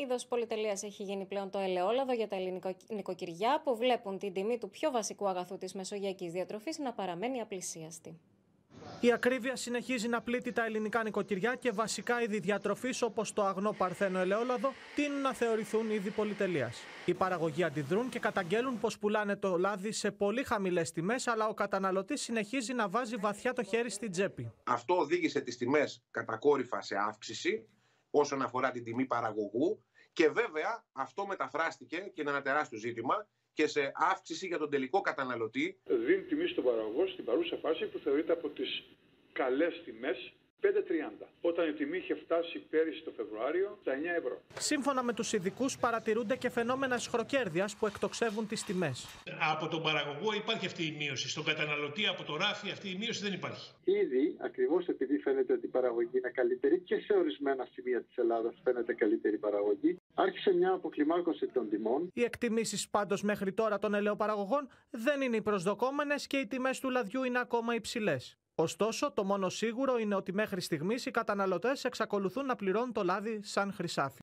Είδος πολυτελείας έχει γίνει πλέον το ελαιόλαδο για τα ελληνικά νοικοκυριά που βλέπουν την τιμή του πιο βασικού αγαθού της μεσογειακής διατροφής να παραμένει απλησίαστη. Η ακρίβεια συνεχίζει να πλήττει τα ελληνικά νοικοκυριά και βασικά είδη διατροφής όπως το αγνό παρθένο ελαιόλαδο τείνουν να θεωρηθούν είδη πολυτελείας. Οι παραγωγοί αντιδρούν και καταγγέλουν πως πουλάνε το λάδι σε πολύ χαμηλές τιμές, αλλά ο καταναλωτής συνεχίζει να βάζει βαθιά το χέρι στην τσέπη. Αυτό οδήγησε τις τιμές κατακόρυφα σε αύξηση όσον αφορά την τιμή παραγωγού και βέβαια αυτό μεταφράστηκε και είναι ένα τεράστιο ζήτημα και σε αύξηση για τον τελικό καταναλωτή. Δίνει τιμή στον παραγωγό στην παρούσα φάση που θεωρείται από τις καλές τιμές 5,30, όταν η τιμή είχε φτάσει πέρυσι το Φεβρουάριο στα 9 ευρώ. Σύμφωνα με τους ειδικούς, παρατηρούνται και φαινόμενα σχροκέρδειας που εκτοξεύουν τις τιμές. Από τον παραγωγό υπάρχει αυτή η μείωση. Στον καταναλωτή από το ράφι αυτή η μείωση δεν υπάρχει. Ήδη, ακριβώς επειδή φαίνεται ότι η παραγωγή είναι καλύτερη και σε ορισμένα σημεία της Ελλάδας φαίνεται καλύτερη παραγωγή, άρχισε μια αποκλιμάκωση των τιμών. Οι εκτιμήσεις πάντως μέχρι τώρα των ελαιοπαραγωγών δεν είναι οι προσδοκόμενες και οι τιμές του λαδιού είναι ακόμα υψηλές. Ωστόσο, το μόνο σίγουρο είναι ότι μέχρι στιγμής οι καταναλωτές εξακολουθούν να πληρώνουν το λάδι σαν χρυσάφι.